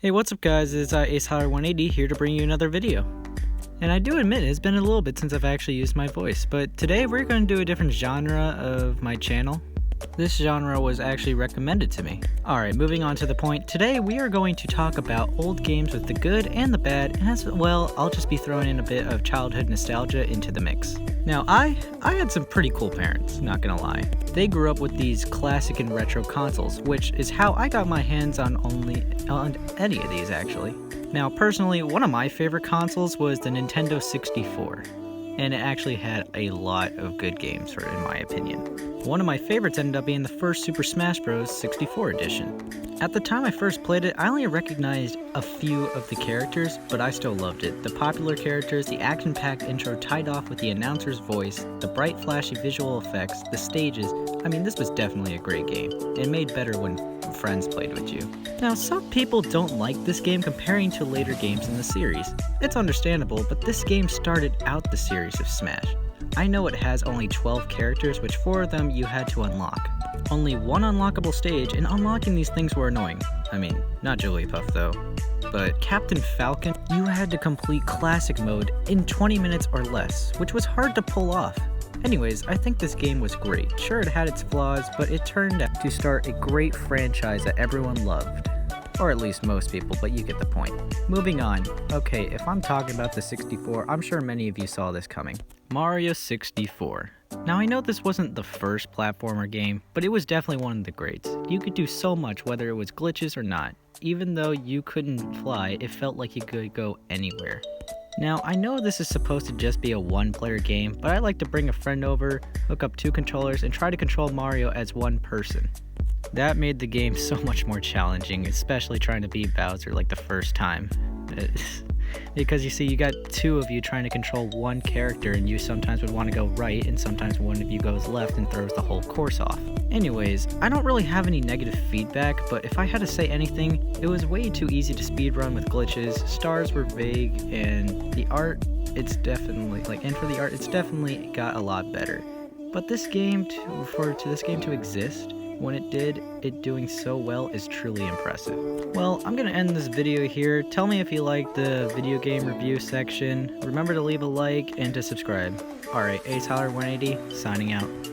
Hey, what's up guys, it's Acehowler 180 here to bring you another video. And I do admit it's been a little bit since I've actually used my voice, but today we're going to do a different genre of my channel. This genre was actually recommended to me. Alright, moving on to the point, today we are going to talk about old games with the good and the bad, and as well, I'll just be throwing in a bit of childhood nostalgia into the mix. Now, I had some pretty cool parents, not gonna lie. They grew up with these classic and retro consoles, which is how I got my hands on any of these actually. Now, personally, one of my favorite consoles was the Nintendo 64. And it actually had a lot of good games in my opinion. One of my favorites ended up being the first Super Smash Bros. 64 edition. At the time I first played it, I only recognized a few of the characters, but I still loved it. The popular characters, the action-packed intro tied off with the announcer's voice, the bright flashy visual effects, the stages. I mean, this was definitely a great game. It made better when friends played with you. Now, some people don't like this game comparing to later games in the series. It's understandable, but this game started out the series of Smash. I know it has only 12 characters, which 4 of them you had to unlock. Only one unlockable stage, and unlocking these things were annoying. I mean, not Jigglypuff though. But Captain Falcon, you had to complete Classic Mode in 20 minutes or less, which was hard to pull off. Anyways, I think this game was great. Sure, it had its flaws, but it turned out to start a great franchise that everyone loved. Or at least most people, but you get the point. Moving on. Okay, if I'm talking about the 64, I'm sure many of you saw this coming. Mario 64. Now I know this wasn't the first platformer game, but it was definitely one of the greats. You could do so much whether it was glitches or not. Even though you couldn't fly, it felt like you could go anywhere. Now, I know this is supposed to just be a one-player game, but I like to bring a friend over, hook up 2 controllers, and try to control Mario as one person. That made the game so much more challenging, especially trying to beat Bowser like the first time. Because you see, you got 2 of you trying to control one character, and you sometimes would want to go right, and sometimes one of you goes left and throws the whole course off. Anyways, I don't really have any negative feedback, but if I had to say anything, it was way too easy to speedrun with glitches, stars were vague, and the art, it's definitely got a lot better. But this game, for this game to exist, when it did, it doing so well is truly impressive. Well, I'm gonna end this video here. Tell me if you liked the video game review section. Remember to leave a like and to subscribe. Alright, Acehowler 180, signing out.